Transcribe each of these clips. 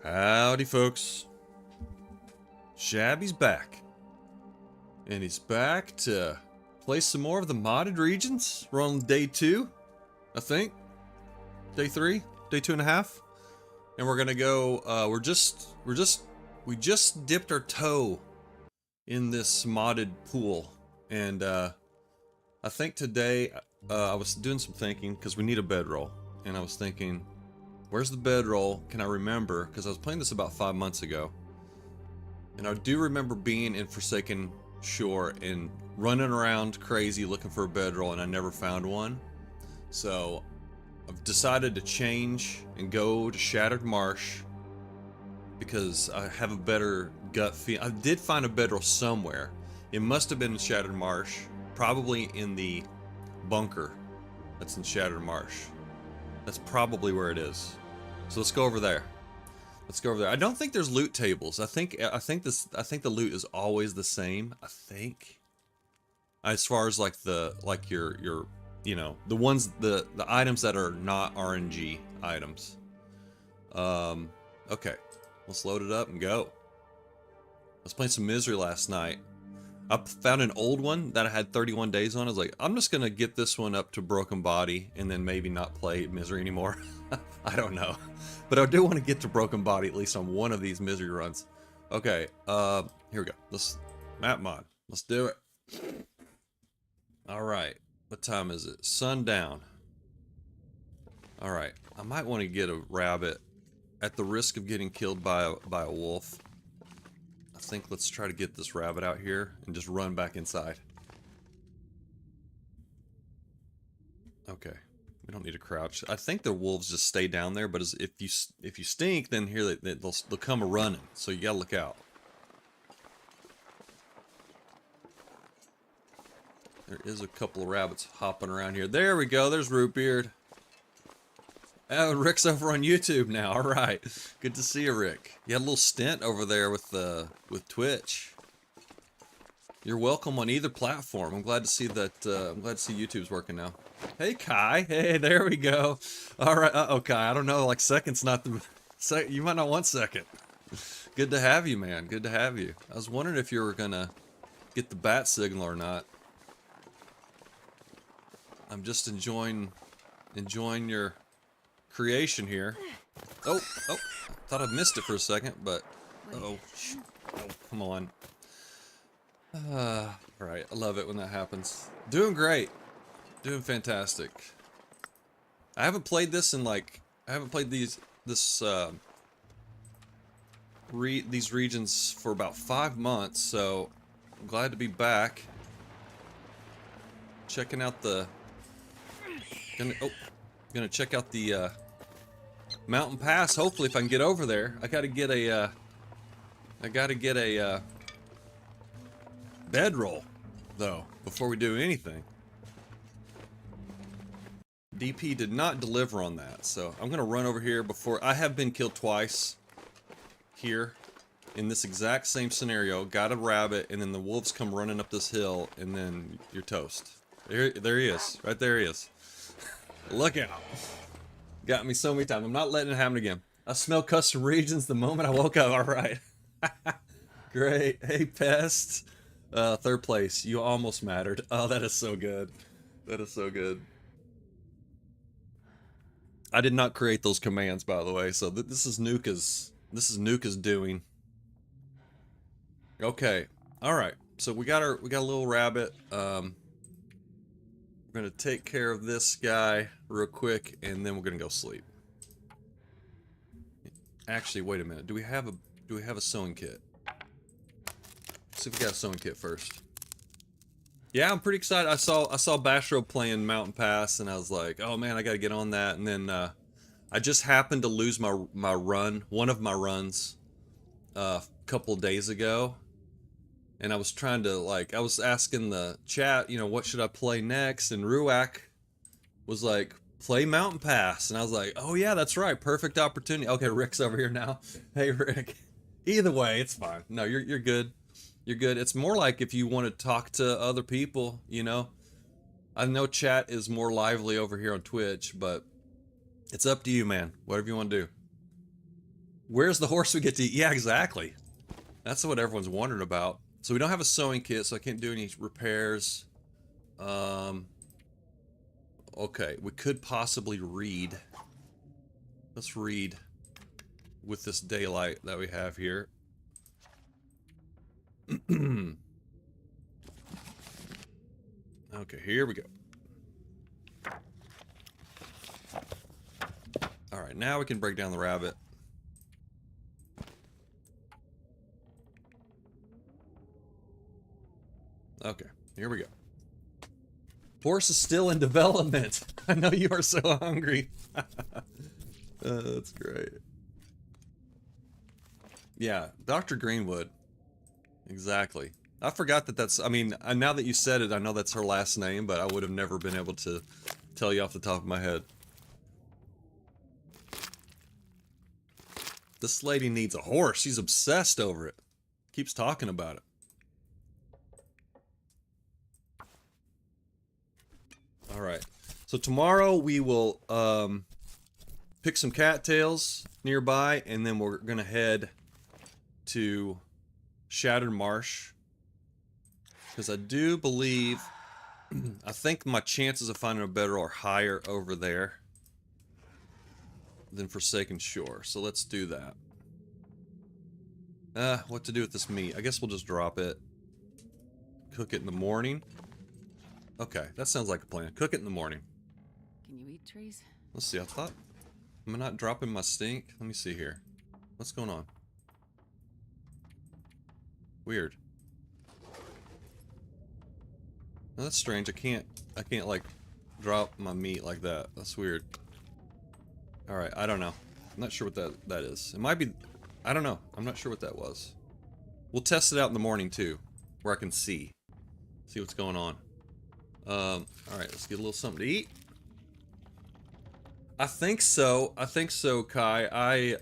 Howdy, folks. Shabby's back. And he's back to play some more of the modded regions. We're on day 2, I think. Day 3? Day 2.5? And we're gonna go, we just dipped our toe in this modded pool. And, I think today, I was doing some thinking, because we need a bedroll. And I was thinking, where's the bedroll? Can I remember? Because I was playing this about 5 months ago. And I do remember being in Forsaken Shore and running around crazy looking for a bedroll, and I never found one. So I've decided to change and go to Shattered Marsh because I have a better gut feel. I did find a bedroll somewhere. It must have been in Shattered Marsh, probably in the bunker that's in Shattered Marsh. That's probably where it is. So let's go over there. Let's go over there. I don't think there's loot tables. I think the loot is always the same. I think, as far as like your you know, the ones, the items that are not RNG items. Okay, let's load it up and go. I was playing some Misery last night. I found an old one that I had 31 days on. I was like, I'm just gonna get this one up to Broken Body and then maybe not play Misery anymore. I don't know, but I do want to get to Broken Body at least on one of these Misery runs. Okay, here we go. Let's map mod. Let's do it. All right, what time is it? Sundown. All right, I might want to get a rabbit at the risk of getting killed by a wolf. I think let's try to get this rabbit out here and just run back inside. Okay, we don't need to crouch. I think the wolves just stay down there, but if you stink, then here they'll come a running. So you gotta look out. There is a couple of rabbits hopping around here. There we go. There's Rootbeard. Oh, Rick's over on YouTube now. All right, good to see you, Rick. You had a little stint over there with Twitch. You're welcome on either platform. I'm glad to see that. I'm glad to see YouTube's working now. Hey, Kai. Hey, there we go. All right. Uh-oh, Kai. I don't know. Like second's not the. You might not want second. Good to have you, man. Good to have you. I was wondering if you were gonna get the bat signal or not. I'm just enjoying your creation here. Oh, thought I missed it for a second, but oh, come on. Right, I love it when that happens. Doing great, doing fantastic. I haven't played this in like, I haven't played these regions for about 5 months, so I'm glad to be back. Checking out the, gonna check out the Mountain Pass. Hopefully, if I can get over there. I gotta get a bedroll though before we do anything. DP did not deliver on that, so I'm gonna run over here before. I have been killed twice here in this exact same scenario. Got a rabbit, and then the wolves come running up this hill, and then you're toast. There he is. Right there he is. Look out. Got me so many times. I'm not letting it happen again. I smell custom regions the moment I woke up. All right. Great. Hey, Pest. 3rd place. You almost mattered. Oh, that is so good. That is so good. I did not create those commands, by the way. So this is Nuka's doing. Okay. All right. So we got a little rabbit. We're gonna take care of this guy real quick, and then we're gonna go sleep. Actually, wait a minute. Do we have a sewing kit? Let's see if we got a sewing kit first. Yeah, I'm pretty excited. I saw Bashro playing Mountain Pass, and I was like, oh man, I gotta get on that. And then I just happened to lose my run, one of my runs, a couple of days ago. And I was trying to, like, I was asking the chat, you know, what should I play next? And Ruak was like, play Mountain Pass. And I was like, oh yeah, that's right. Perfect opportunity. Okay, Rick's over here now. Hey, Rick. Either way, it's fine. No, you're good. You're good. It's more like if you want to talk to other people, you know. I know chat is more lively over here on Twitch, but it's up to you, man. Whatever you want to do. Where's the horse we get to eat? Yeah, exactly. That's what everyone's wondering about. So we don't have a sewing kit, so I can't do any repairs. Okay, we could possibly read. Let's read with this daylight that we have here. Okay, here we go. Alright, now we can break down the rabbit. Okay, here we go. Horse is still in development. I know you are so hungry. That's great. Yeah, Dr. Greenwood. Exactly. I forgot that that's, I mean, now that you said it, I know that's her last name, but I would have never been able to tell you off the top of my head. This lady needs a horse. She's obsessed over it. Keeps talking about it. Alright. So tomorrow we will pick some cattails nearby, and then we're gonna head to Shattered Marsh. Because I do believe, I think my chances of finding a better are higher over there than Forsaken Shore. So let's do that. What to do with this meat? I guess we'll just drop it. Cook it in the morning. Okay, that sounds like a plan. Cook it in the morning. Can you eat trees? Let's see, I thought... Am I not dropping my stink? Let me see here. What's going on? Weird. No, that's strange. I can't like drop my meat like that. That's weird. Alright, I don't know. I'm not sure what that is. It might be... I don't know. I'm not sure what that was. We'll test it out in the morning too, where I can see what's going on. Alright, let's get a little something to eat. I think so, Kai. I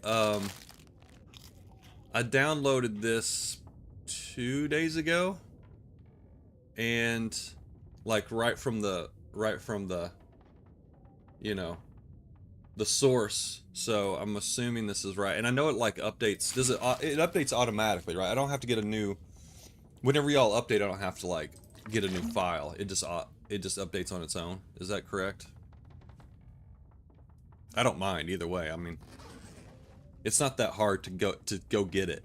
downloaded this 2 days ago, and like right from the you know, the source. So I'm assuming this is right, and I know it like updates. Does it updates automatically, right? I don't have to get a new. Whenever y'all update, I don't have to like get a new file. It just updates on its own. Is that correct? I don't mind either way. I mean, it's not that hard to go get it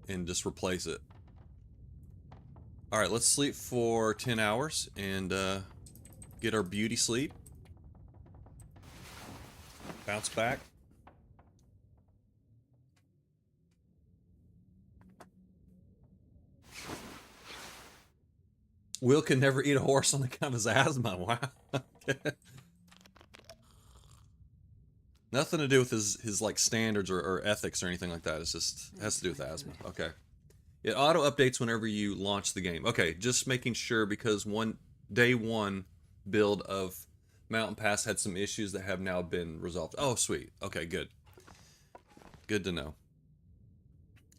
and just replace it. All right, let's sleep for 10 hours and get our beauty sleep. Bounce back. Will can never eat a horse on account of his asthma. Wow. Nothing to do with his like standards or ethics or anything like that. It's just has to do with asthma. Okay. It auto updates whenever you launch the game. Okay, just making sure because day one build of Mountain Pass had some issues that have now been resolved. Oh, sweet. Okay, good. Good to know.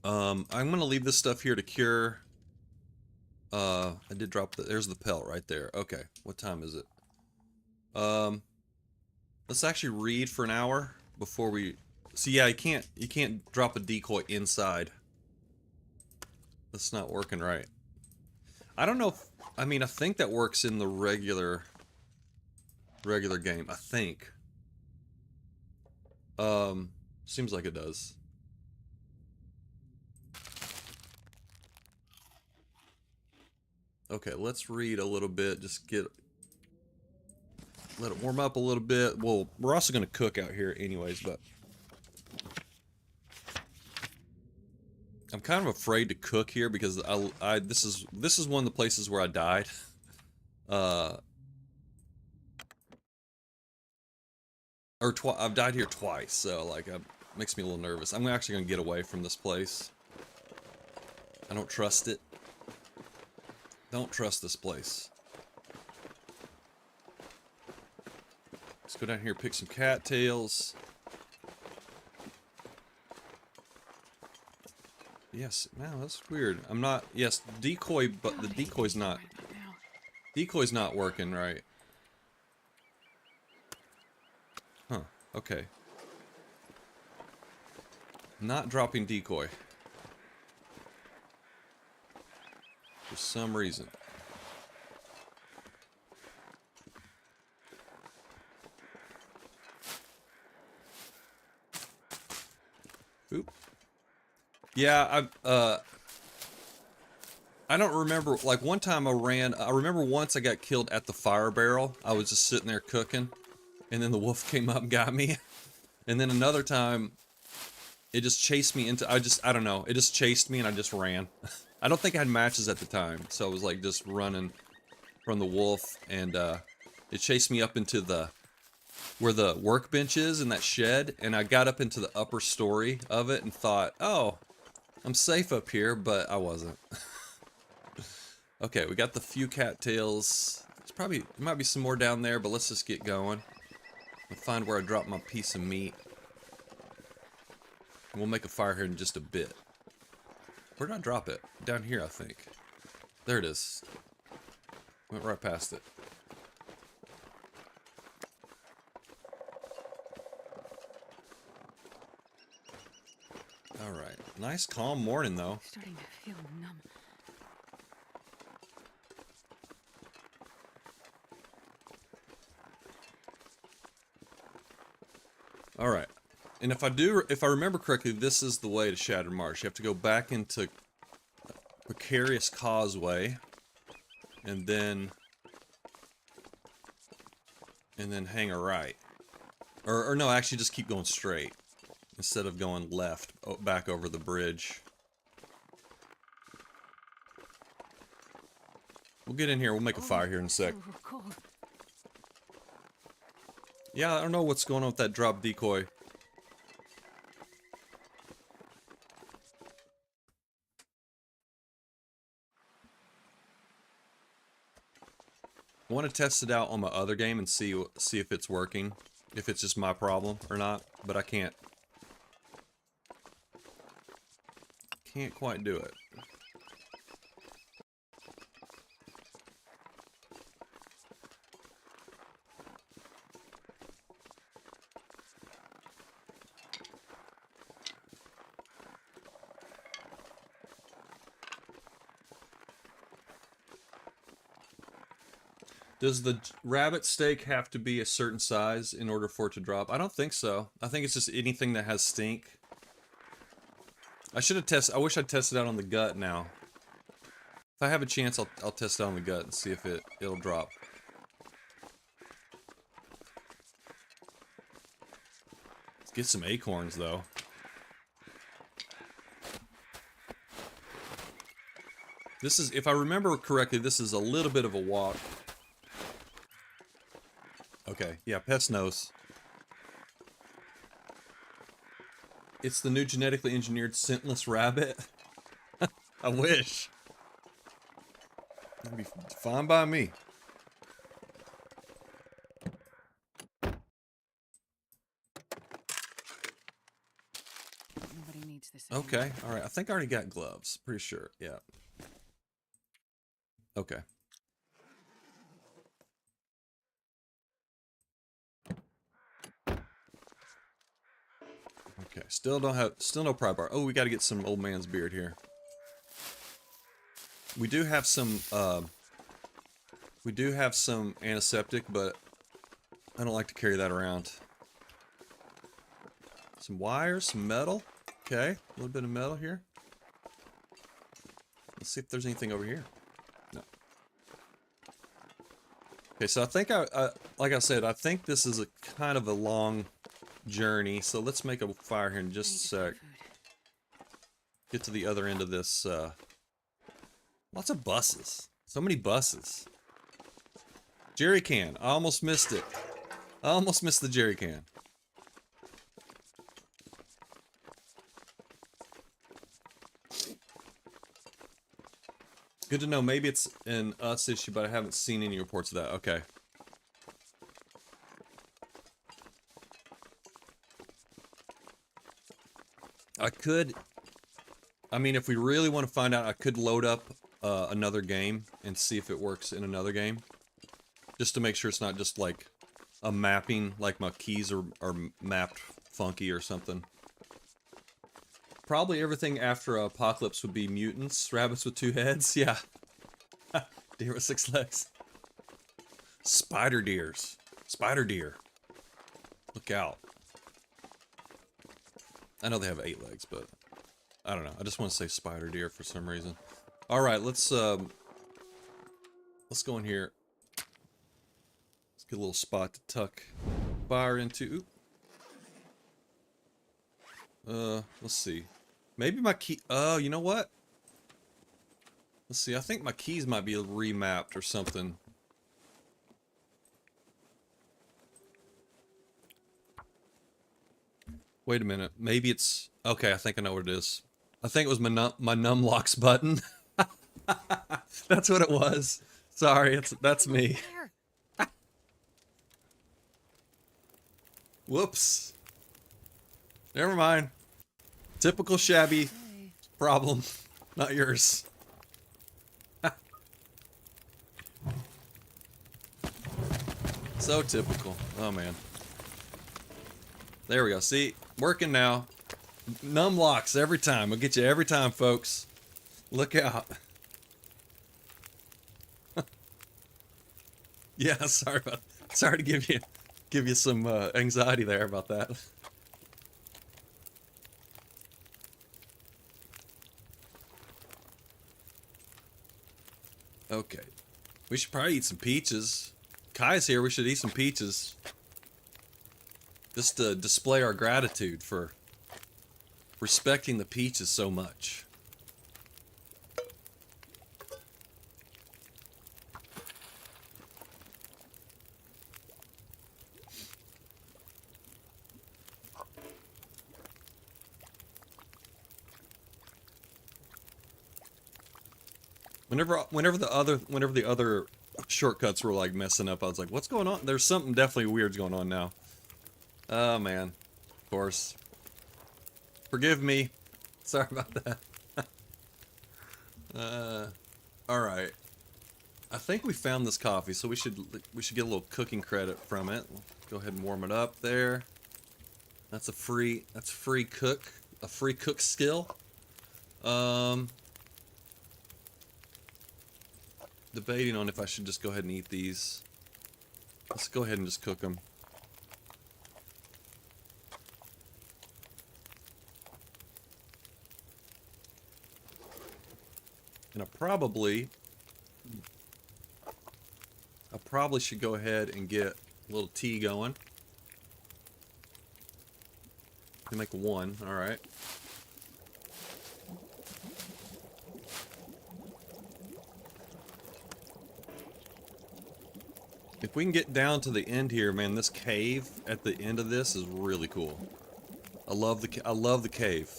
I'm gonna leave this stuff here to cure. I did drop there's the pelt right there. Okay, what time is it? Let's actually read for an hour before we... See, yeah, you can't drop a decoy inside. That's not working right. I don't know if... I mean, I think that works in the regular game. I think. Seems like it does. Okay, let's read a little bit. Just let it warm up a little bit. Well, we're also going to cook out here anyways, but I'm kind of afraid to cook here because this is one of the places where I died. I've died here twice, so like it makes me a little nervous. I'm actually going to get away from this place. I don't trust it. Don't trust this place. Let's go down here, pick some cattails. Yes, wow, that's weird. I'm not, yes, decoy, but the decoy's not working right. Huh, okay. not dropping decoy. For some reason. Oop. Yeah, I don't remember, like one time I remember once I got killed at the fire barrel. I was just sitting there cooking, and then the wolf came up and got me. And then another time, it just chased me into, I don't know, it just chased me and I just ran. I don't think I had matches at the time, so I was like just running from the wolf, and it chased me up into where the workbench is in that shed, and I got up into the upper story of it and thought, oh, I'm safe up here, but I wasn't. Okay, we got the few cattails. There might be some more down there, but let's just get going. I'll find where I dropped my piece of meat. And we'll make a fire here in just a bit. Where did I drop it? Down here, I think. There it is. Went right past it. Alright. Nice calm morning, though. Starting to feel numb. Alright. And if I remember correctly, this is the way to Shattered Marsh. You have to go back into Precarious Causeway, and then hang a right. Or no, actually just keep going straight instead of going left back over the bridge. We'll get in here. We'll make a fire here in a sec. So cold. Yeah, I don't know what's going on with that drop decoy. I want to test it out on my other game and see if it's working. If it's just my problem or not, but I can't quite do it. Does the rabbit steak have to be a certain size in order for it to drop? I don't think so. I think it's just anything that has stink. I wish I'd tested out on the gut now. If I have a chance, I'll test it on the gut and see if it'll drop. Let's get some acorns, though. This is, if I remember correctly, this is a little bit of a walk. Okay, yeah, Pets knows. It's the new genetically engineered scentless rabbit. I wish. That'd be fine by me. Nobody needs this. Okay, alright. I think I already got gloves. Pretty sure, yeah. Okay. Okay, still no pry bar. Oh, we gotta get some old man's beard here. We do have some antiseptic, but I don't like to carry that around. Some wires, some metal. Okay, a little bit of metal here. Let's see if there's anything over here. No. Okay, so I think like I said, I think this is a kind of a long journey, so let's make a fire here in just a sec. Get to the other end of this, lots of buses. So many buses. Jerry can. I almost missed it. I almost missed the jerry can. Good to know. Maybe it's an us issue, but I haven't seen any reports of that. Okay. I mean, if we really want to find out, I could load up another game and see if it works in another game. Just to make sure it's not just like a mapping, like my keys are mapped funky or something. Probably everything after apocalypse would be mutants. Rabbits with 2 heads. Yeah. Deer with 6 legs. Spider deers. Spider deer. Look out. I know they have 8 legs, but I don't know. I just want to say spider deer for some reason. All right, let's go in here. Let's get a little spot to tuck fire into. Let's see. Maybe my key. Oh, you know what? Let's see. I think my keys might be remapped or something. Wait a minute. Maybe it's okay. I think I know what it is. I think it was my numlocks button. That's what it was. Sorry, that's me. Whoops. Never mind. Typical shabby problem, not yours. So typical. Oh man. There we go. See, working now. Numlocks every time. We'll get you every time, folks. Look out. Yeah, sorry to give you some anxiety there about that. Okay. We should probably eat some peaches. Kai's here, we should eat some peaches. Just to display our gratitude for respecting the peaches so much. Whenever the other shortcuts were like messing up, I was like, what's going on? There's something definitely weird's going on now. Oh man. Of course. Forgive me. Sorry about that. Alright. I think we found this coffee, so we should get a little cooking credit from it. Go ahead and warm it up there. That's a free cook skill. Debating on if I should just go ahead and eat these. Let's go ahead and just cook them. And I probably should go ahead and get a little tea going. Can make 1, all right. If we can get down to the end here, man, this cave at the end of this is really cool. I love the cave.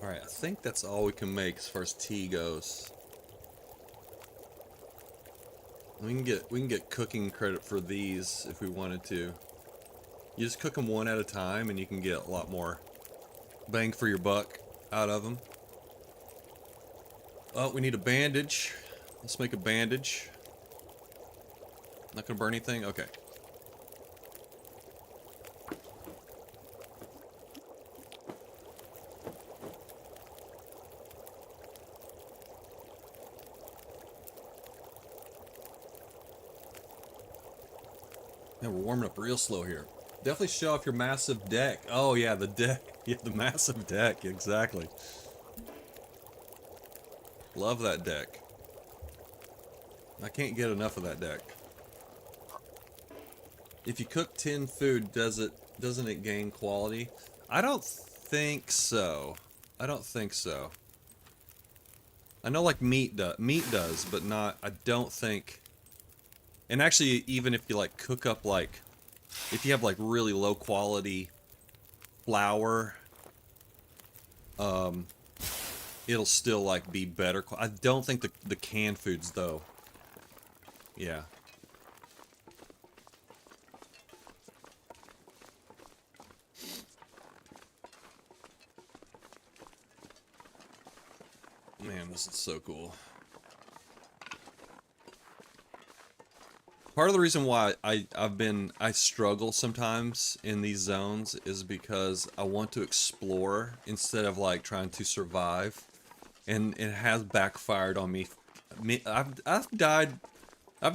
All right, I think that's all we can make as far as tea goes. We can get cooking credit for these if we wanted to. You just cook them one at a time, and you can get a lot more bang for your buck out of them. Oh, we need a bandage. Let's make a bandage. Not gonna burn anything? Okay. Man, we're warming up real slow here. Definitely show off your massive deck. Oh yeah, the deck. Yeah, the massive deck, exactly. Love that deck. I can't get enough of that deck. If you cook tin food, doesn't it gain quality? I don't think so. I don't think so. I know like meat does, but not, I don't think. And actually, even if you like cook up like, if you have like really low quality flour, it'll still like be better. I don't think the canned foods though. Yeah. Man, this is so cool. Part of the reason why I struggle sometimes in these zones is because I want to explore instead of like trying to survive, and it has backfired on me. I've died. My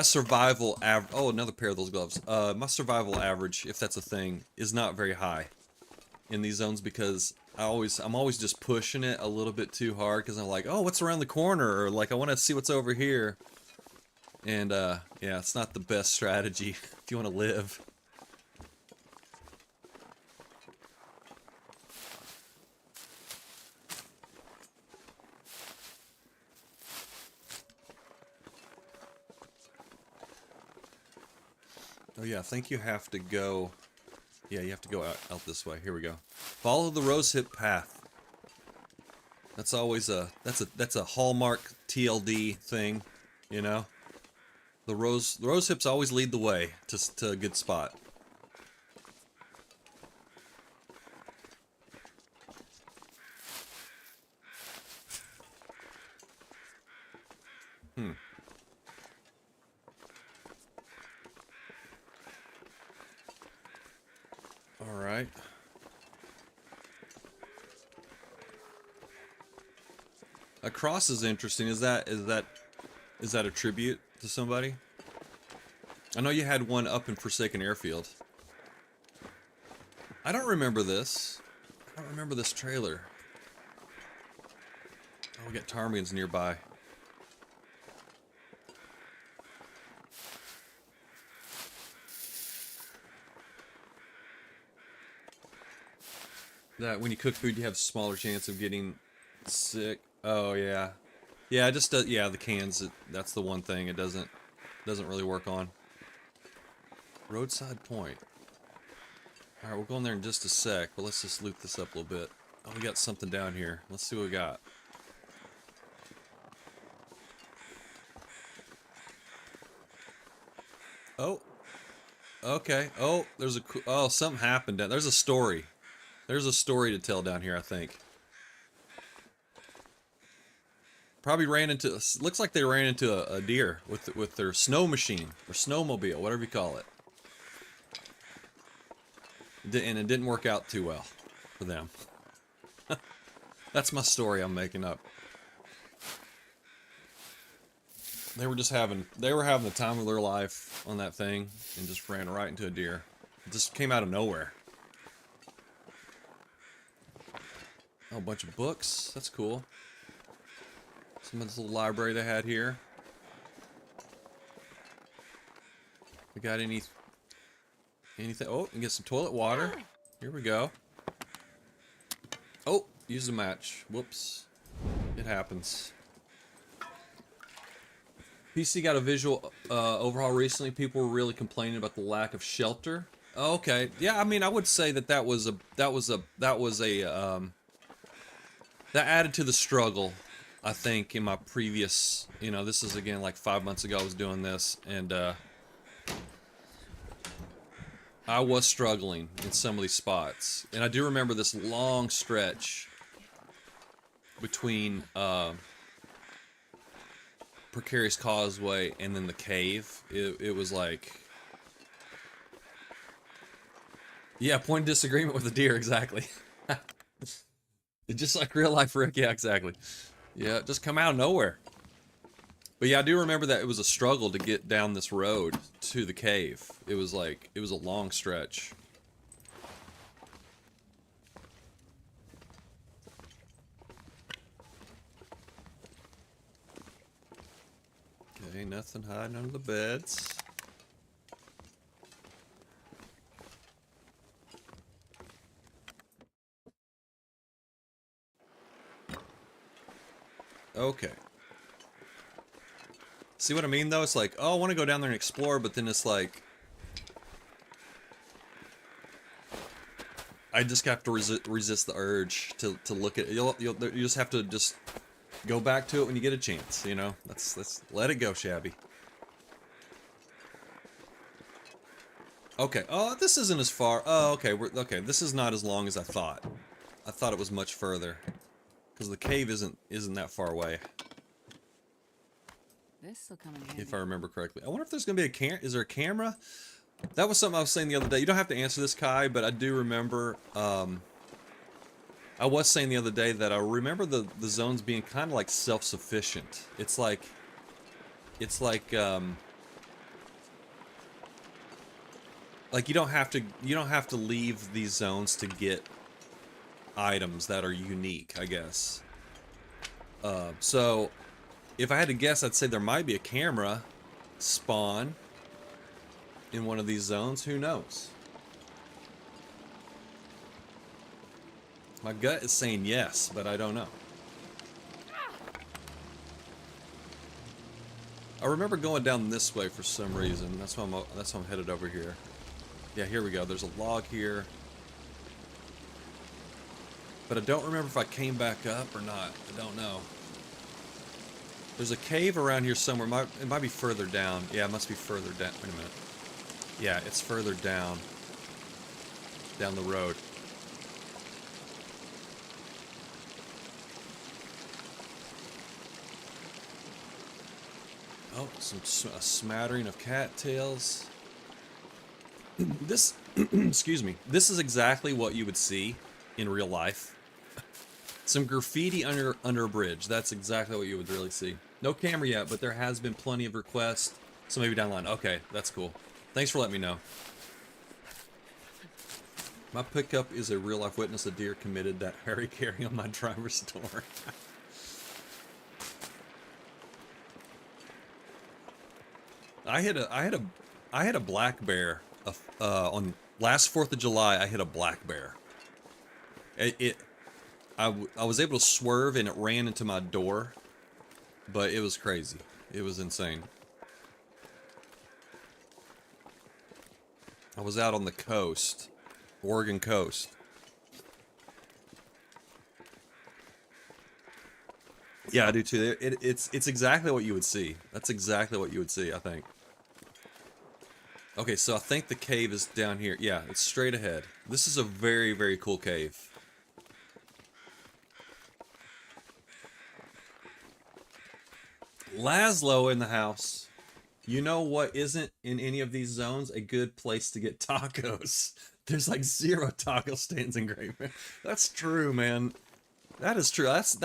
survival average. Oh, another pair of those gloves. My survival average, if that's a thing, is not very high in these zones because I'm always just pushing it a little bit too hard because I'm like, oh, what's around the corner? Or like, I want to see what's over here. And yeah, it's not the best strategy if you want to live. Oh yeah, I think you have to go. Yeah, you have to go out this way. Here we go. Follow the rosehip path. That's always that's a hallmark TLD thing, you know. The rosehips always lead the way to a good spot. All right. A cross is interesting. Is that a tribute to somebody? I know you had one up in Forsaken Airfield. I don't remember this. I don't remember this trailer. Oh, we got ptarmigans nearby. That when you cook food, you have a smaller chance of getting sick. Oh yeah, yeah. Just yeah, the cans. That's the one thing it doesn't really work on. Roadside point. All right, we'll go in there in just a sec, but let's just loot this up a little bit. Oh, we got something down here. Let's see what we got. Oh, okay. Oh, there's a something happened down. There's a story. There's a story to tell down here, I think. Probably ran into. Looks like they ran into a deer with their snow machine or snowmobile, whatever you call it. And it didn't work out too well for them. That's my story I'm making up. They were having the time of their life on that thing and just ran right into a deer. It just came out of nowhere. Oh, a bunch of books. That's cool. Some of this little library they had here. We got anything? Oh, and get some toilet water. Here we go. Oh, used a match. Whoops. It happens. PC got a visual overhaul recently. People were really complaining about the lack of shelter. Oh, okay. Yeah, I mean, I would say that that added to the struggle. I think in my previous, you know, this is again like 5 months ago I was doing this, and I was struggling in some of these spots. And I do remember this long stretch between Precarious Causeway and then the cave. It was like, yeah, point of disagreement with the deer, exactly. Just like real life Rick, yeah, exactly. Yeah, just come out of nowhere. But yeah, I do remember that it was a struggle to get down this road to the cave. It was like, it was a long stretch. Okay, nothing hiding under the beds. Okay. See what I mean, though? It's like, oh, I want to go down there and explore, but then it's like, I just have to resist the urge to look at it. You just have to just go back to it when you get a chance, you know? Let's let it go, Shabby. Okay. Oh, this isn't as far. Oh, okay. Okay. This is not as long as I thought. I thought it was much further, because the cave isn't that far away. This'll come in handy. if I remember correctly. I wonder if there's gonna be a is there a camera? That was something I was saying the other day. You don't have to answer this, Kai, but I do remember, I was saying the other day that I remember the zones being kind of like self-sufficient. It's like you don't have to leave these zones to get items that are unique, I guess. So if I had to guess, I'd say there might be a camera spawn in one of these zones. Who knows? My gut is saying yes, but I don't know. I remember going down this way for some reason. That's why I'm headed over here. Yeah, here we go. There's a log here. But I don't remember if I came back up or not. I don't know. There's a cave around here somewhere. It might be further down. Yeah, it must be further down. Wait a minute. Yeah, it's further down. Down the road. Oh, a smattering of cattails. This, excuse me. This is exactly what you would see in real life. Some graffiti under a bridge. That's exactly what you would really see. No camera yet, but there has been plenty of requests. So maybe down the line. Okay, that's cool. Thanks for letting me know. My pickup is a real-life witness. A deer committed that Harry carry on my driver's door. I hit a black bear on last 4th of July. I hit a black bear. I was able to swerve and it ran into my door, but it was crazy. It was insane. I was out on the coast, Oregon coast. Yeah, I do too. It's exactly what you would see. That's exactly what you would see, I think. Okay, so I think the cave is down here. Yeah, it's straight ahead. This is a very, very cool cave. Laszlo in the house. You know what isn't in any of these zones a good place to get tacos? There's like 0 taco stands in Great Bear. That's true, man. That is true. That's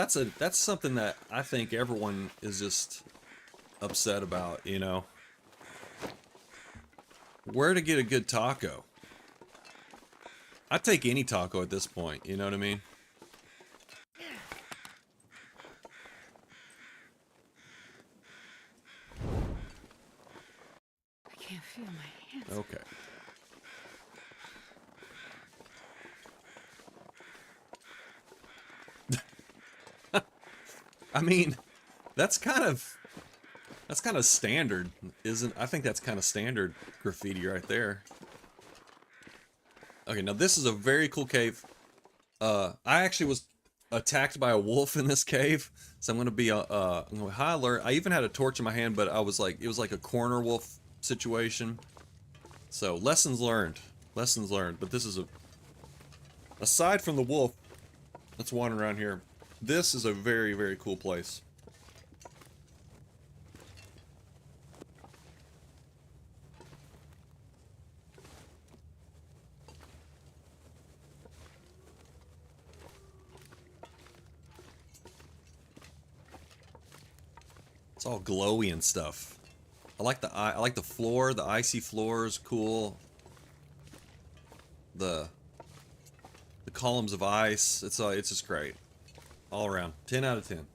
something that I think everyone is just upset about, you know. Where to get a good taco? I'd take any taco at this point, you know what I mean? I can't feel my hands. Okay. I mean, that's kind of standard, isn't? I think that's kind of standard graffiti right there. Okay, now this is a very cool cave. I actually was attacked by a wolf in this cave, so I'm gonna be I'm gonna high alert. I even had a torch in my hand, but it was like a corner wolf situation. So lessons learned, lessons learned. But this is aside from the wolf that's wandering around here, this is a very, very cool place. It's all glowy and stuff. I like the floor. The icy floor is cool. The columns of ice. It's just great. All around. 10 out of 10.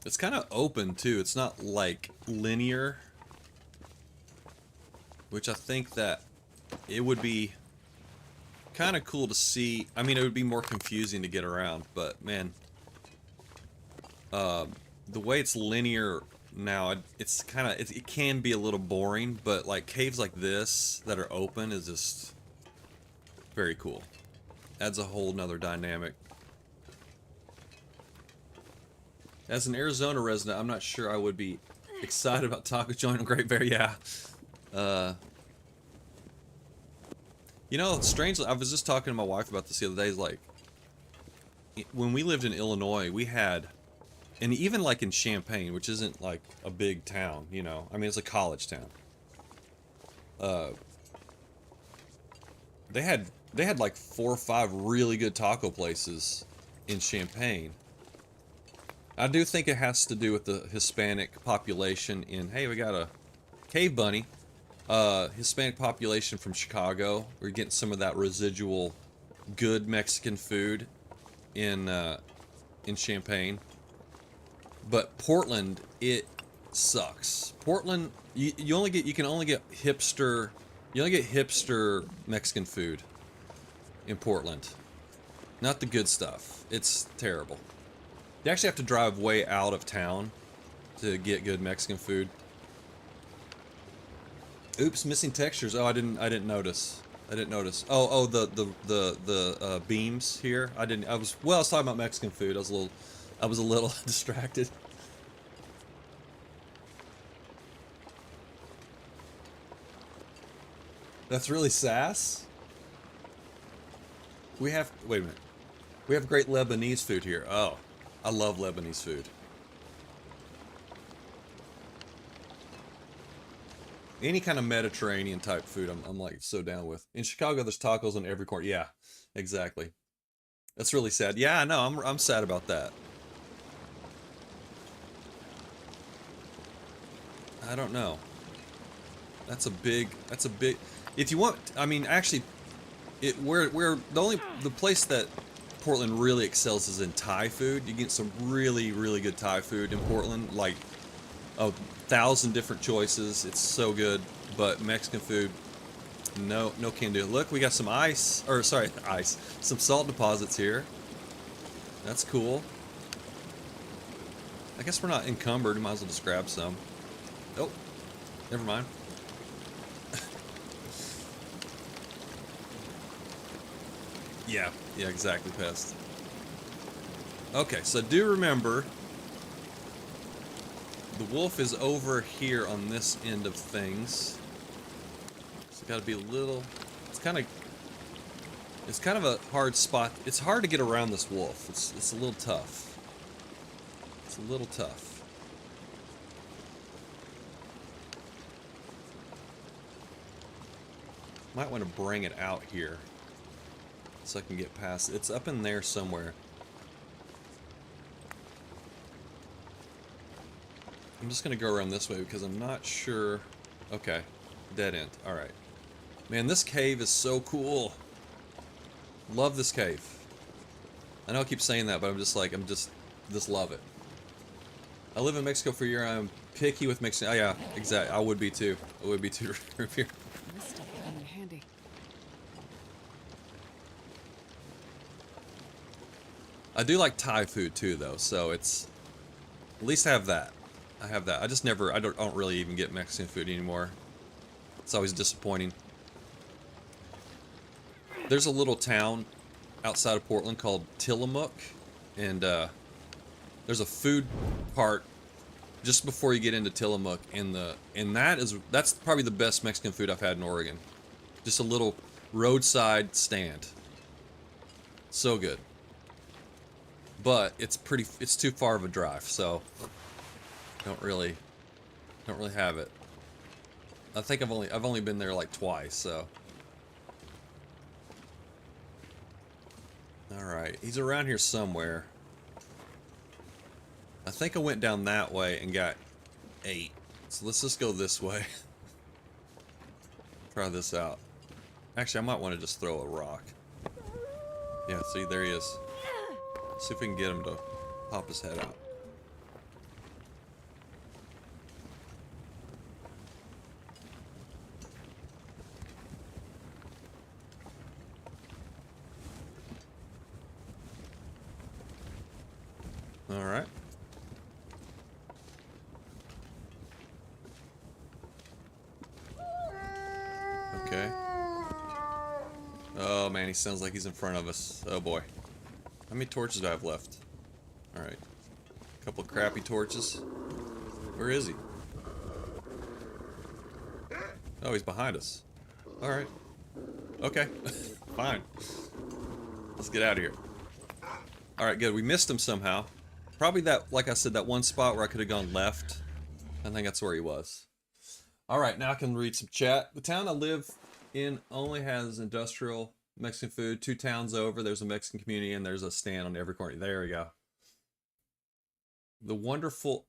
It's kind of open too. It's not like linear, which I think that it would be kind of cool to see. I mean, it would be more confusing to get around, but man, the way it's linear now, it's kind of, it can be a little boring, but like caves like this that are open is just very cool. Adds a whole nother dynamic. As an Arizona resident, I'm not sure I would be excited about taco joint on Great Bear. Yeah. You know, strangely, I was just talking to my wife about this the other day. Like, when we lived in Illinois, we had, and even like in Champaign, which isn't like a big town, you know. I mean, it's a college town. They had like 4 or 5 really good taco places in Champaign. I do think it has to do with the Hispanic population in. Hey, we got a cave bunny. Hispanic population from Chicago. We're getting some of that residual good Mexican food in Champaign. But Portland, it sucks. Portland, you can only get hipster Mexican food in Portland. Not the good stuff. It's terrible. You actually have to drive way out of town to get good Mexican food. Oops, missing textures. Oh, I didn't notice. Oh, the beams here. I was talking about Mexican food. I was a little distracted. That's really sass. Wait a minute. We have great Lebanese food here. Oh, I love Lebanese food. Any kind of Mediterranean type food, I'm like so down with. In Chicago, there's tacos on every corner. Yeah, exactly. That's really sad. Yeah, I know. I'm sad about that. I don't know. That's a big. If you want, I mean, actually, the place that Portland really excels is in Thai food. You get some really, really good Thai food in Portland, like 1,000 different choices. It's so good. But Mexican food, no can do. Look, we got some some salt deposits here. That's cool. I guess we're not encumbered. We might as well just grab some. Oh, never mind. Yeah, exactly, Pest. Okay, so do remember, the wolf is over here on this end of things. So gotta be a little. It's kind of a hard spot. It's hard to get around this wolf. It's a little tough. It's a little tough. Might want to bring it out here so I can get past it. It's up in there somewhere. I'm just gonna go around this way because I'm not sure. Okay, dead end. All right, man, this cave is so cool. Love this cave. I know I keep saying that, but I'm just love it. I live in Mexico for a year. I'm picky with Mexican. Oh yeah, exactly. I would be too. I would be too. Here. This stuff will come in handy. I do like Thai food too, though. So it's at least I have that. I have that. I don't really even get Mexican food anymore. It's always disappointing. There's a little town outside of Portland called Tillamook, and there's a food part just before you get into Tillamook, and that's probably the best Mexican food I've had in Oregon. Just a little roadside stand. So good. But it's too far of a drive, so don't really have it. I think I've only been there like twice, so. Alright, he's around here somewhere. I think I went down that way and got 8. So let's just go this way. Try this out. Actually, I might want to just throw a rock. Yeah, see, there he is. See if we can get him to pop his head out. Alright. Okay. Oh man, he sounds like he's in front of us. Oh boy. How many torches do I have left? Alright. A couple of crappy torches. Where is he? Oh, he's behind us. Alright. Okay. Fine. Let's get out of here. Alright, good. We missed him somehow. Probably that, like I said, that one spot where I could have gone left. I think that's where he was. Alright, now I can read some chat. The town I live in only has industrial Mexican food. 2 towns over, there's a Mexican community and there's a stand on every corner. There we go. The wonderful...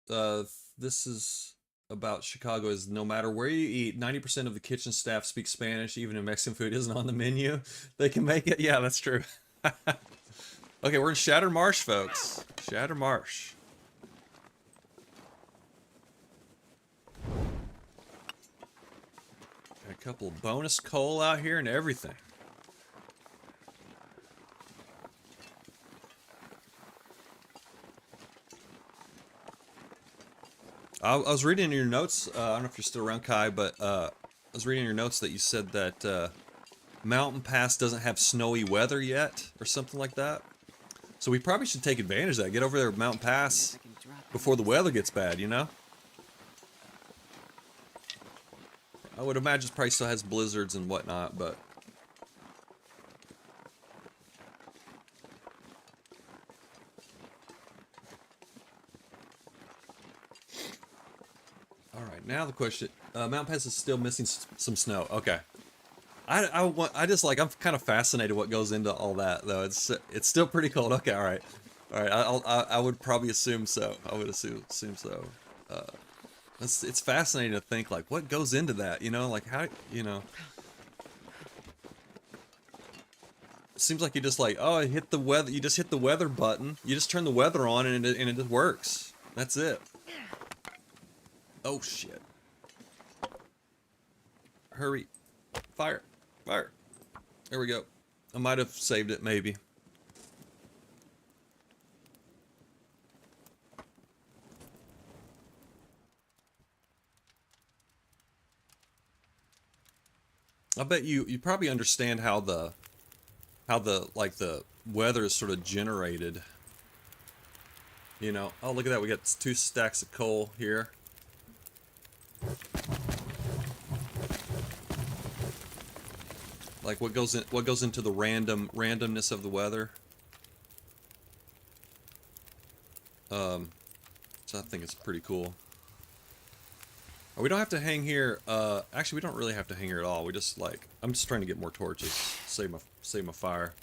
this is about Chicago is no matter where you eat, 90% of the kitchen staff speak Spanish, even if Mexican food isn't on the menu. They can make it. Yeah, that's true. Okay, we're in Shattered Marsh, folks. Shattered Marsh. Got a couple of bonus coal out here and everything. I was reading in your notes, I don't know if you're still around, Kai, but I was reading in your notes that you said that Mountain Pass doesn't have snowy weather yet, or something like that. So we probably should take advantage of that. Get over there at Mountain Pass before the weather gets bad, you know? I would imagine it probably still has blizzards and whatnot, but... Alright, now the question... Mountain Pass is still missing some snow. Okay. I just like, I'm kind of fascinated what goes into all that, though. It's still pretty cold. Okay, alright. Alright, I would probably assume so. I would assume so. It's fascinating to think, like, what goes into that, you know? Like, how, you know... It seems like you just like, oh, hit the weather, you just hit the weather button. You just turn the weather on and it just works. That's it. Oh, shit. Hurry. Fire. Fire. There we go. I might have saved it, maybe. I bet you probably understand how the like the weather is sort of generated. You know, oh, look at that. We got 2 stacks of coal here. Like what goes into the randomness of the weather. So I think it's pretty cool. Oh, we don't have to hang here. Actually, we don't really have to hang here at all. We just like, I'm just trying to get more torches, save my fire.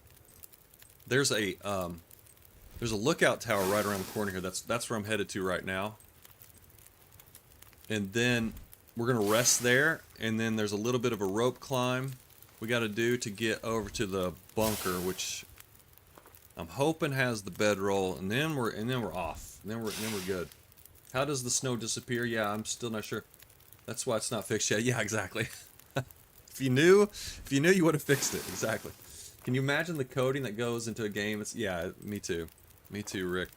There's a lookout tower right around the corner here. That's where I'm headed to right now. And then we're gonna rest there, and then there's a little bit of a rope climb we got to do to get over to the bunker, which I'm hoping has the bedroll, and then we're off. And then we're good. How does the snow disappear? Yeah, I'm still not sure. That's why it's not fixed yet. Yeah, exactly. If you knew, you would have fixed it. Exactly. Can you imagine the coding that goes into a game? It's, yeah, me too. Me too, Rick.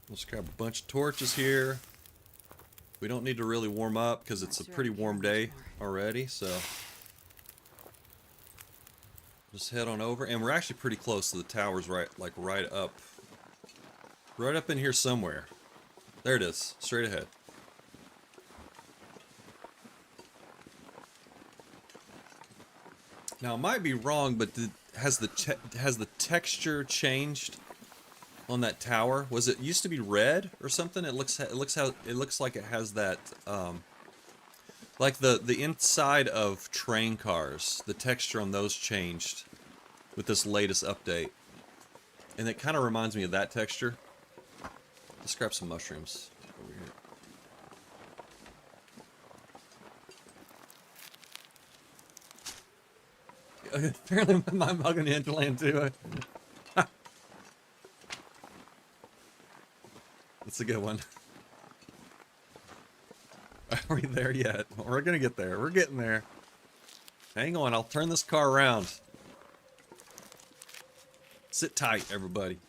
Let's grab a bunch of torches here. We don't need to really warm up because it's a pretty warm day already, so just head on over, and we're actually pretty close to the towers, right up in here somewhere. There it is, straight ahead. Now I might be wrong, but has the texture changed on that tower? Was it used to be red or something? It looks like it has that like the inside of train cars. The texture on those changed with this latest update, and it kind of reminds me of that texture. Let's grab some mushrooms over here. Apparently, my mug in Hinterland too. That's a good one. Are we there yet? We're gonna get there. We're getting there. Hang on, I'll turn this car around. Sit tight, everybody.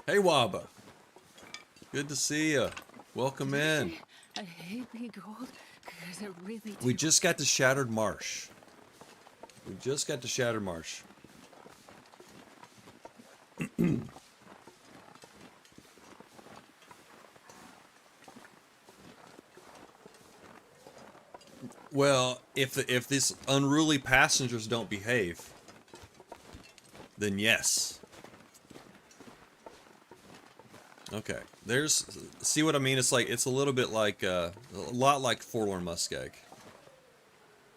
Hey, Waba. Good to see you. Welcome in. I hate being cold because it really do. We just got to Shattered Marsh. Well, if these unruly passengers don't behave, then yes. Okay, see what I mean? It's like, it's a little bit like, a lot like Forlorn Muskeg.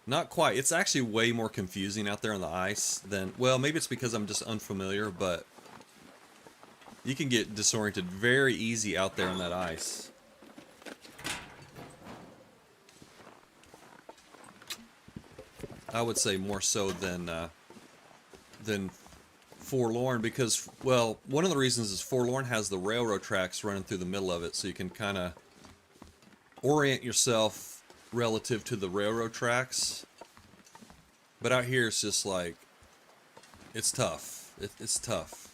Not quite. It's actually way more confusing out there on the ice than, well, maybe it's because I'm just unfamiliar, but you can get disoriented very easy out there on that ice. I would say more so than Forlorn, because, well, one of the reasons is Forlorn has the railroad tracks running through the middle of it, so you can kind of orient yourself relative to the railroad tracks. But out here, it's just like, it's tough. It's tough.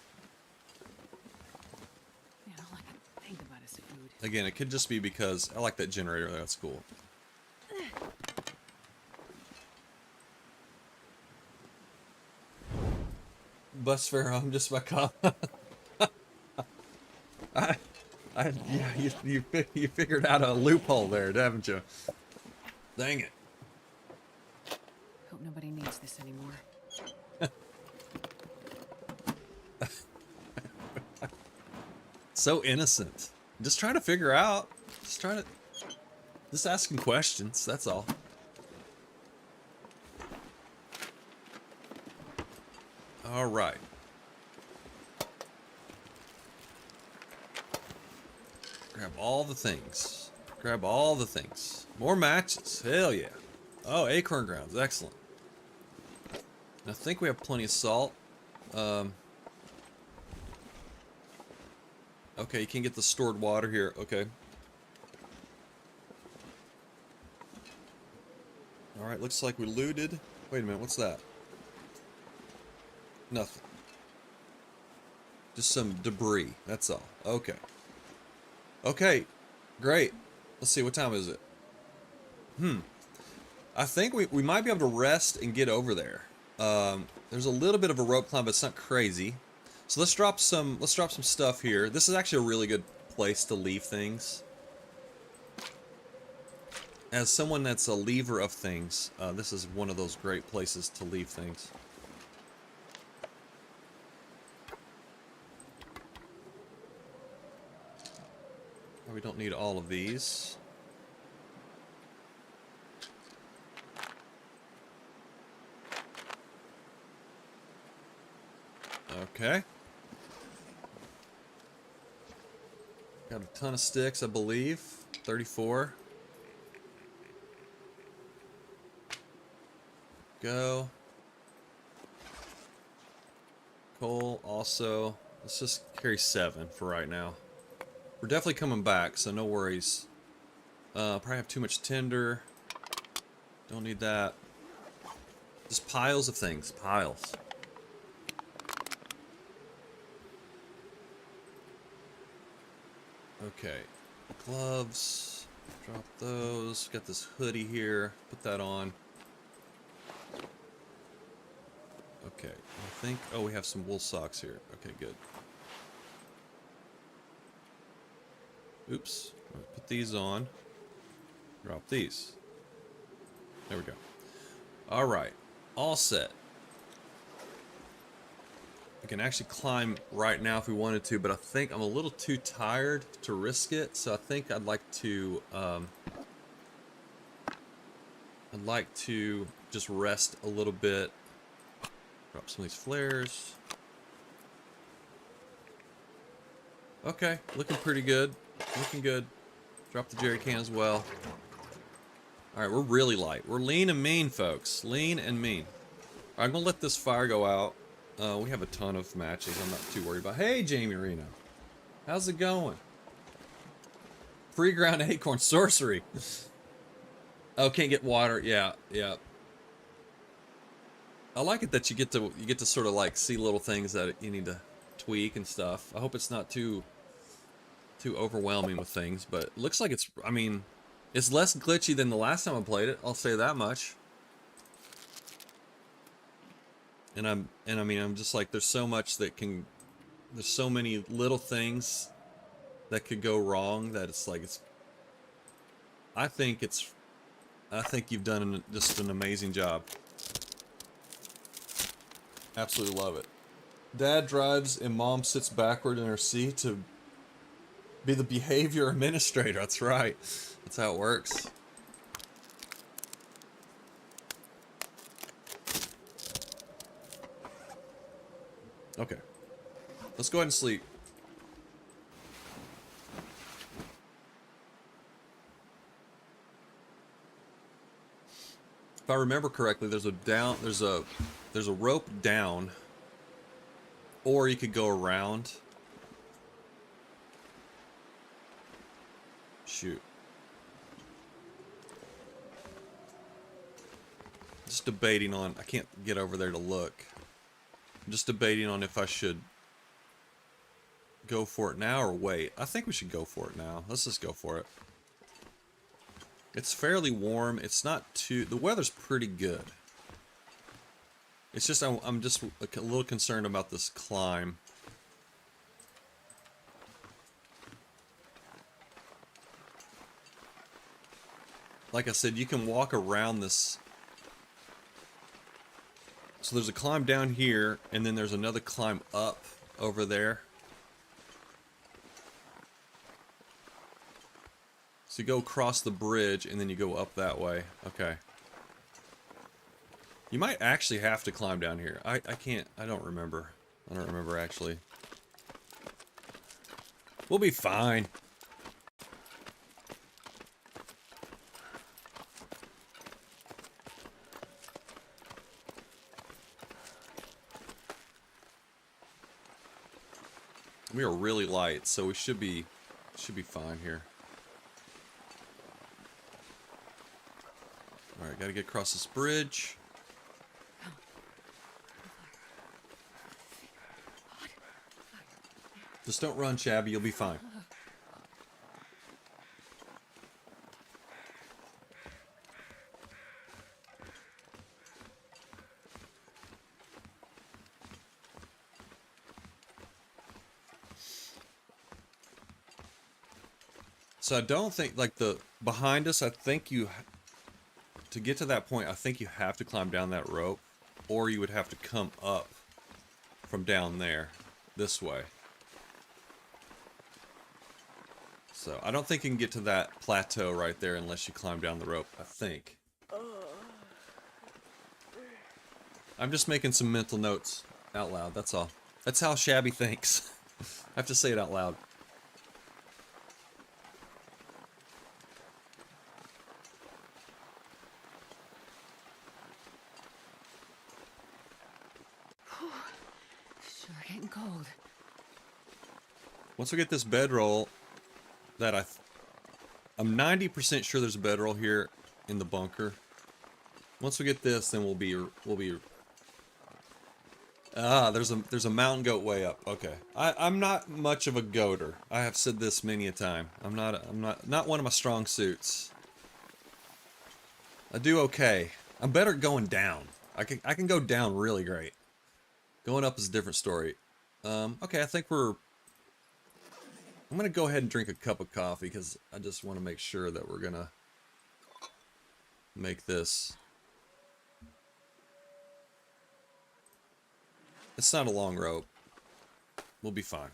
Yeah, all I can think about is food. Again, it could just be because I like that generator. That's cool. Bus fare, I'm just my cop. Yeah, you figured out a loophole there, haven't you? Dang it. Hope nobody needs this anymore. So innocent. Just trying to figure out. Just asking questions, that's all. All right. Grab all the things. Grab all the things. More matches. Hell yeah. Oh, acorn grounds. Excellent. I think we have plenty of salt. Okay, you can get the stored water here. Okay. Alright, looks like we looted. Wait a minute, what's that? Nothing. Just some debris, that's all. Okay. Okay, great. Let's see, what time is it? I think we might be able to rest and get over there. There's a little bit of a rope climb, but it's not crazy. So let's drop some stuff here. This is actually a really good place to leave things. As someone that's a leaver of things, this is one of those great places to leave things. We don't need all of these. Okay. Got a ton of sticks, I believe. 34. Go. Coal also. Let's just carry 7 for right now. We're definitely coming back, so no worries. Probably have too much tinder. Don't need that. Just piles of things. Piles. Okay. Gloves. Drop those. Got this hoodie here. Put that on. Okay. I think... Oh, we have some wool socks here. Okay, good. Oops. Put these on. Drop these. There we go. Alright. All set. We can actually climb right now if we wanted to, but I think I'm a little too tired to risk it, so I think I'd like to just rest a little bit. Drop some of these flares. Okay, looking pretty good. Looking good. Drop the jerry can as well. Alright, we're really light. We're lean and mean, folks. Lean and mean. I'm gonna let this fire go out. We have a ton of matches. I'm not too worried about. Hey, Jamie Reno. How's it going? Free ground acorn sorcery. Oh, can't get water. Yeah, yeah. I like it that you get to sort of like see little things that you need to tweak and stuff. I hope it's not too overwhelming with things, but it looks like it's, I mean, it's less glitchy than the last time I played it. I'll say that much. And I mean, I'm just like, there's so much that can, there's so many little things that could go wrong that it's like, I think it's I think you've done just an amazing job. Absolutely love it. Dad drives and Mom sits backward in her seat to be the behavior administrator. That's right. That's how it works. Okay. Let's go ahead and sleep. If I remember correctly, there's a rope down, or you could go around. Shoot. Just debating on, I can't get over there to look. I'm just debating on if I should go for it now or wait. I think we should go for it now. Let's just go for it. It's fairly warm. It's not too... The weather's pretty good. It's just... I'm just a little concerned about this climb. Like I said, you can walk around this... So there's a climb down here, and then there's another climb up over there. So you go across the bridge, and then you go up that way. Okay. You might actually have to climb down here. I can't... I don't remember. I don't remember, actually. We'll be fine. We are really light, so we should be fine here. Alright, gotta get across this bridge. Just don't run, Shabby, you'll be fine. So I don't think, like, the behind us, I think you, to get to that point, I think you have to climb down that rope, or you would have to come up from down there, this way. So I don't think you can get to that plateau right there unless you climb down the rope, I think. I'm just making some mental notes out loud, that's all. That's how Shabby thinks. I have to say it out loud. Sure getting cold. Once we get this bedroll, that I'm 90% sure there's a bedroll here in the bunker. Once we get this, then we'll be there's a mountain goat way up. Okay. I'm not much of a goater. I have said this many a time. I'm not one of my strong suits. I do okay. I'm better at going down. I can go down really great. Going up is a different story. Okay, I think I'm gonna go ahead and drink a cup of coffee because I just want to make sure that we're gonna make this. It's not a long rope. We'll be fine.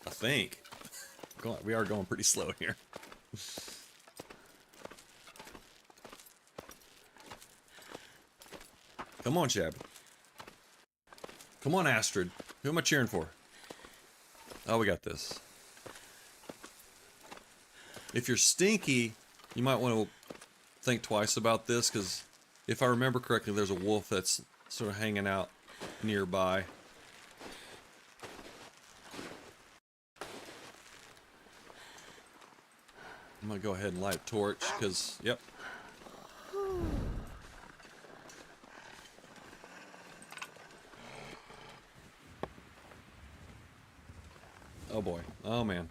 I think. We are going pretty slow here. Come on, Chab. Come on, Astrid. Who am I cheering for? Oh, we got this. If you're stinky, you might want to think twice about this, because if I remember correctly, there's a wolf that's sort of hanging out nearby. I'm gonna go ahead and light a torch, because, yep. Oh boy. Oh man.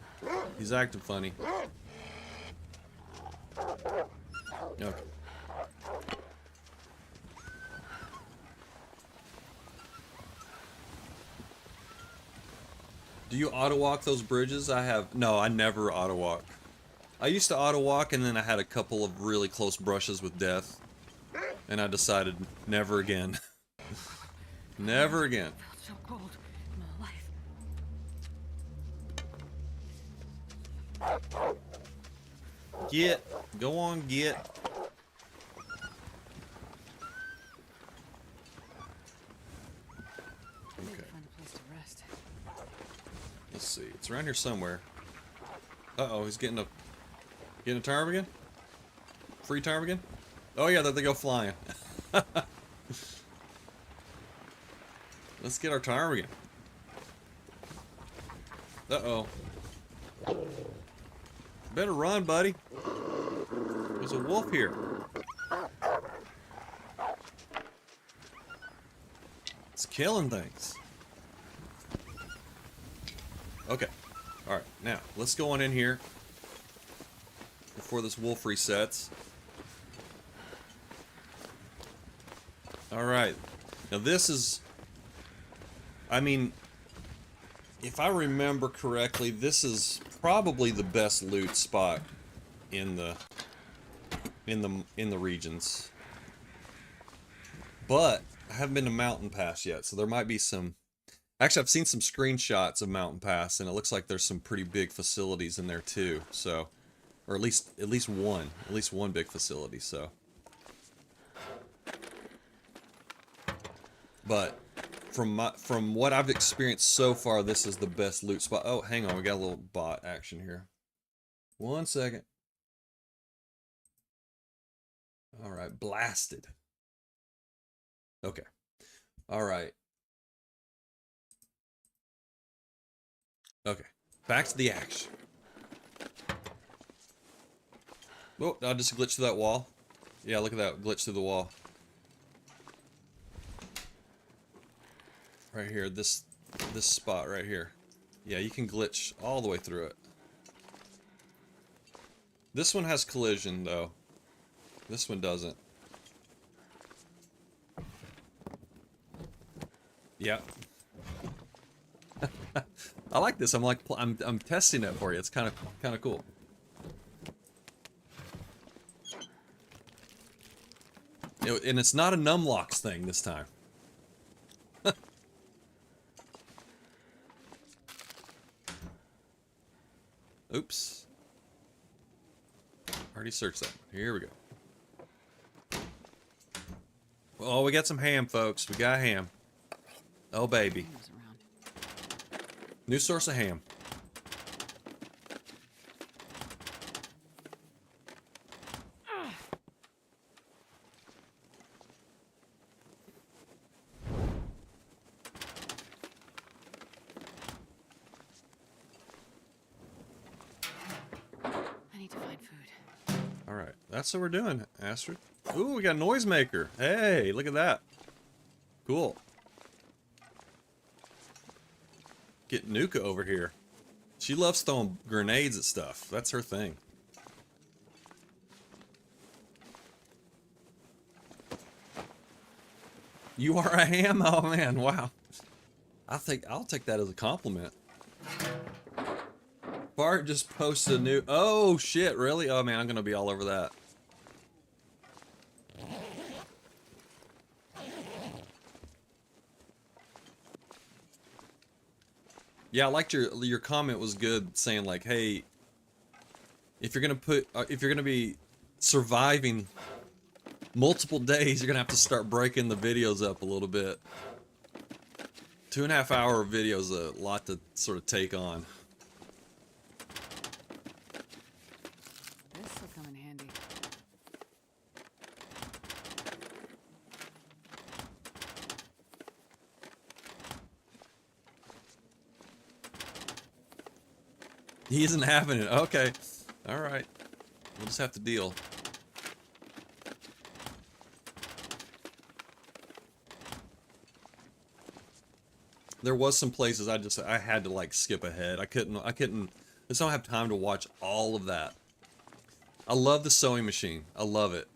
He's acting funny. Okay. Do you auto walk those bridges? No, I never auto walk. I used to auto walk, and then I had a couple of really close brushes with death, and I decided never again. Never again. Felt so cold in my life. Get. Go on, get. Maybe Okay. find a place to rest. Let's see. It's around here somewhere. Uh-oh, he's getting a ptarmigan? Free ptarmigan? Oh yeah, there they go flying. Let's get our ptarmigan. Uh-oh. Better run, buddy. There's a wolf here. It's killing things. Okay. Alright, now, let's go on in here before this wolf resets. Alright. Now this is... I mean, if I remember correctly, this is probably the best loot spot in the regions. But I haven't been to Mountain Pass yet, so there might be some... Actually, I've seen some screenshots of Mountain Pass, and it looks like there's some pretty big facilities in there too. So, or at least one big facility. So, but from what I've experienced so far, this is the best loot spot. Oh, hang on, we got a little bot action here. 1 second. All right, blasted. Okay. All right. Okay, back to the action. Oh, I just glitched through that wall. Yeah, look at that, glitch through the wall. Right here, this spot right here. Yeah, you can glitch all the way through it. This one has collision, though. This one doesn't. Yep. I like this. I'm testing it for you. It's kind of cool. And it's not a numlocks thing this time. Oops. Already searched that one. Here we go. Oh, we got some ham, folks. We got ham. Oh, baby. Ham's around. New source of ham. I need to find food. Alright, that's what we're doing, Astrid. Ooh, we got a noisemaker. Hey, look at that. Cool. Get Nuka over here. She loves throwing grenades at stuff. That's her thing. You are a ham? Oh man, wow. I'll take that as a compliment. Bart just posted a new... Oh shit, really? Oh man, I'm gonna be all over that. Yeah, I liked your comment was good, saying like, hey, if you're gonna be surviving multiple days, you're gonna have to start breaking the videos up a little bit. 2.5 hour video is a lot to sort of take on. This will come in handy. He isn't having it. Okay. All right. We'll just have to deal. There was some places I had to like skip ahead. I just don't have time to watch all of that. I love the sewing machine. I love it.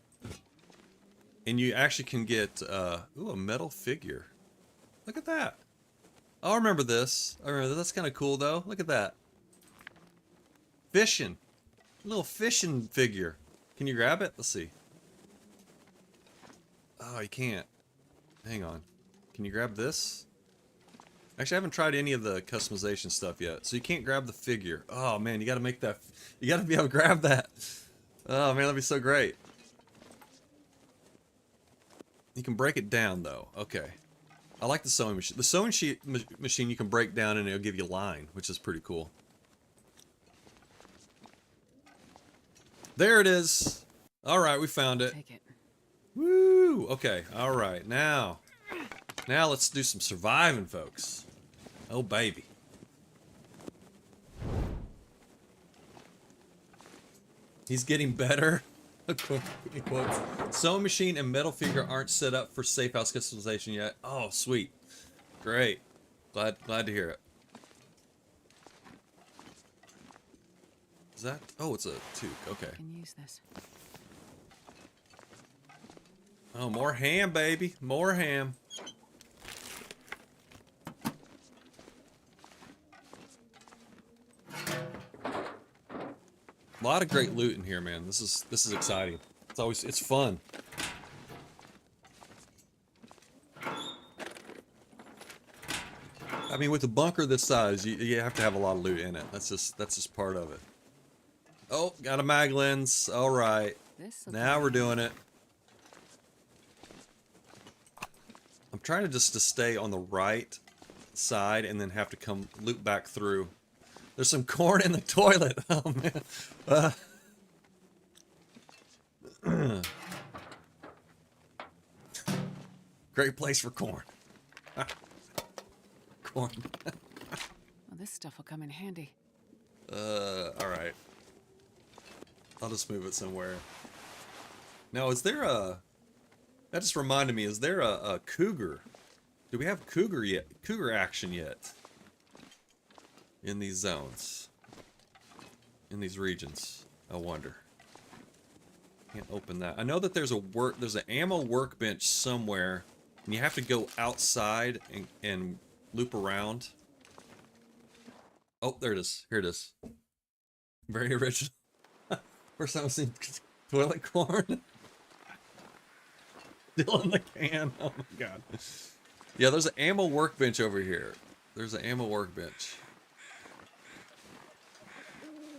And you actually can get ooh, a metal figure. Look at that. Oh, I remember this. I remember this. That's kind of cool though. Look at that. Fishing. Little fishing figure. Can you grab it? Let's see. Oh, you can't. Hang on. Can you grab this? Actually, I haven't tried any of the customization stuff yet, so you can't grab the figure. Oh man, you gotta make that. You gotta be able to grab that. Oh man, that'd be so great. You can break it down though. Okay. I like the sewing machine. The sewing machine you can break down and it'll give you line, which is pretty cool. There it is. All right, we found it. Take it. Woo! Okay, all right. Now let's do some surviving, folks. Oh, baby. He's getting better. Quotes. Sewing machine and metal figure aren't set up for safe house customization yet. Oh, sweet. Great. Glad to hear it. Is that? Oh, it's a toque. Okay. I can use this. Oh, more ham, baby. More ham. A lot of great loot in here, man. This is exciting. It's fun. I mean, with a bunker this size, you have to have a lot of loot in it. That's just part of it. Oh, got a mag lens. All right. Now we're doing it. I'm trying to just stay on the right side and then have to come loop back through. There's some corn in the toilet. Oh man. Great place for corn. Corn. Well, this stuff will come in handy. All right. I'll just move it somewhere. Now, is there a... That just reminded me, is there a cougar? Do we have cougar yet? Cougar action yet? In these zones? In these regions? I wonder. Can't open that. I know that there's an ammo workbench somewhere, and you have to go outside and loop around. Oh, there it is. Here it is. Very original. First time I've seen toilet corn. Still in the can. Oh my god. Yeah, there's an ammo workbench over here. There's an ammo workbench.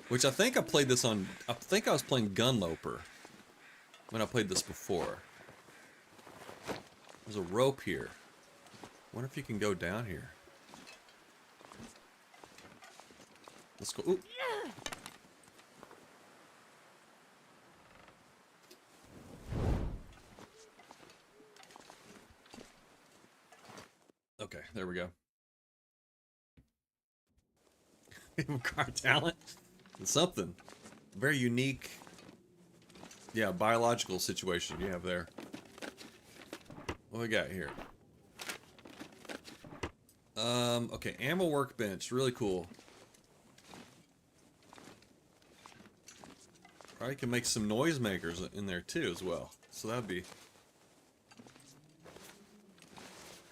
Which I think I played this on... I think I was playing Gunloper when I played this before. There's a rope here. Wonder if you can go down here. Let's go. Ooh. Okay, there we go. Car talent. It's something. Very unique. Yeah, biological situation you have there. What we got here? Okay, ammo workbench. Really cool. Probably can make some noisemakers in there too as well. So that'd be...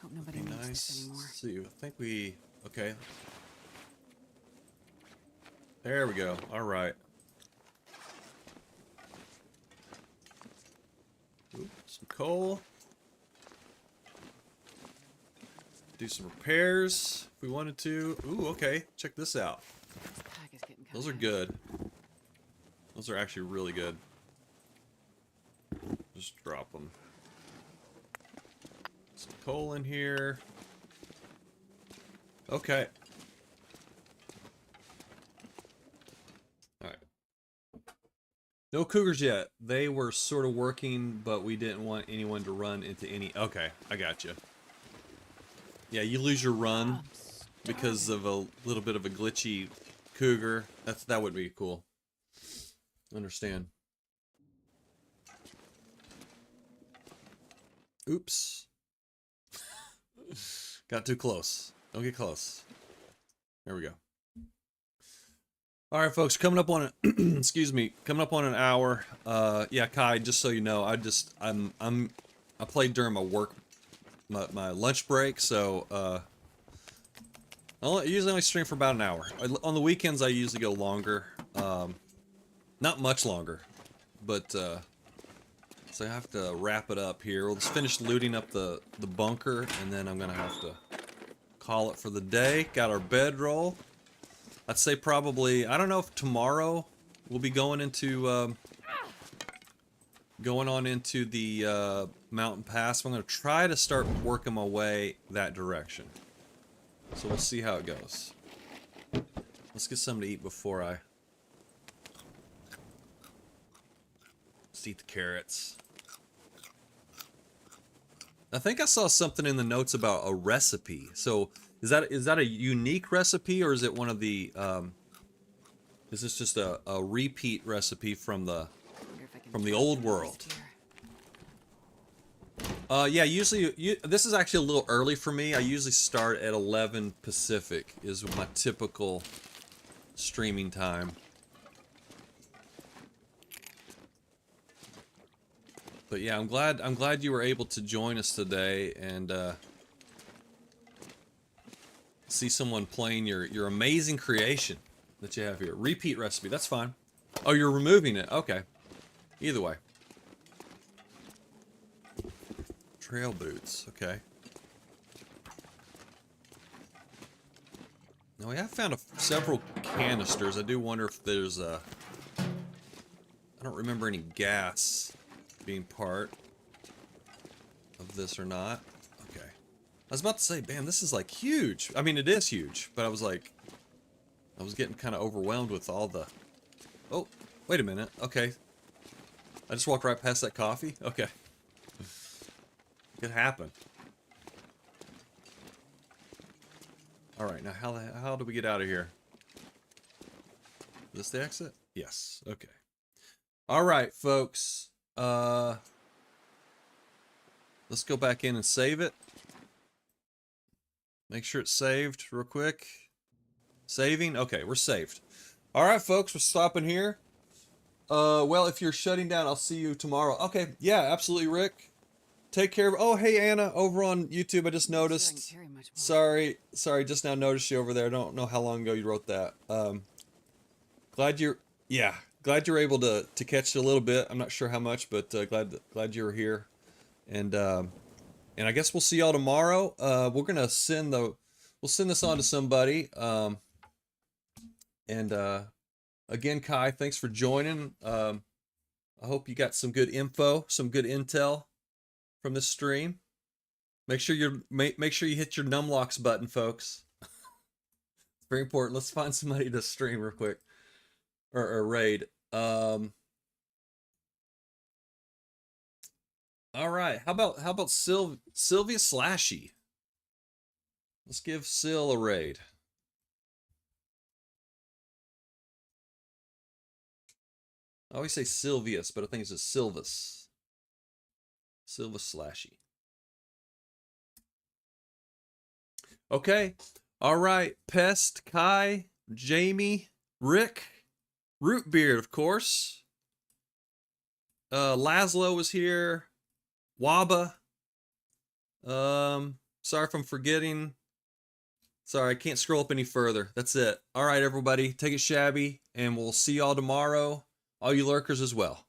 Hope nobody needs this anymore. Let's see, I think we... Okay. There we go. All right. Ooh, some coal. Do some repairs if we wanted to. Ooh, okay. Check this out. Pack is getting Those are good. Those are actually really good. Just drop them. Some coal in here. Okay. Alright. No cougars yet. They were sort of working, but we didn't want anyone to run into any... Okay, I got you. Yeah, you lose your run because of a little bit of a glitchy cougar. That would be cool. Understand. Oops. Got too close. Don't get close. There we go. All right, folks, coming up on an excuse me, coming up on an hour. Yeah, Kai, just so you know, I played during my lunch break, so I usually only stream for about an hour. On the weekends, I usually go longer. Not much longer, but so I have to wrap it up here. We'll just finish looting up the bunker, and then I'm gonna have to call it for the day. Got our bedroll. I'd say probably, I don't know if tomorrow we'll be going into going on into the mountain pass. I'm gonna try to start working my way that direction. So we'll see how it goes. Let's get something to eat before I... Let's eat the carrots. I think I saw something in the notes about a recipe. So is that a unique recipe, or is it one of the is this just a repeat recipe from the old world? Yeah, usually this is actually a little early for me. I usually start at 11 Pacific is my typical streaming time. But yeah, I'm glad you were able to join us today and see someone playing your amazing creation that you have here. Repeat recipe, that's fine. Oh, you're removing it. Okay. Either way. Trail boots, okay. Now we have found several canisters. I do wonder if there's I don't remember any gas being part of this or not. Okay. I was about to say, bam, this is like huge. I mean, it is huge, but I was getting kind of overwhelmed with all the... Oh, wait a minute. Okay. I just walked right past that coffee? Okay. Could happen. Alright, now how do we get out of here? Is this the exit? Yes. Okay. Alright, folks. Let's go back in and save it. Make sure it's saved real quick. Saving? Okay, we're saved. Alright, folks, we're stopping here. Well, if you're shutting down, I'll see you tomorrow. Okay, yeah, absolutely, Rick. Take care of... Oh, hey, Anna, over on YouTube, I just noticed. Sorry, just now noticed you over there. I don't know how long ago you wrote that. Glad you're able to catch it a little bit. I'm not sure how much, but glad you were here. And I guess we'll see y'all tomorrow. We're gonna we'll send this on to somebody. Again, Kai, thanks for joining. I hope you got some good info, some good intel from this stream. Make sure you hit your numlocks button, folks. It's very important. Let's find somebody to stream real quick or raid. All right. How about Sylvia Slashy? Let's give Sil a raid. I always say Sylvius, but I think it's just Sylvis. Sylvis Slashy. Okay. All right. Pest, Kai, Jamie, Rick, Rootbeard, of course. Laszlo was here. Waba. Sorry if I'm forgetting. Sorry, I can't scroll up any further. That's it. All right, everybody. Take it shabby, and we'll see y'all tomorrow. All you lurkers as well.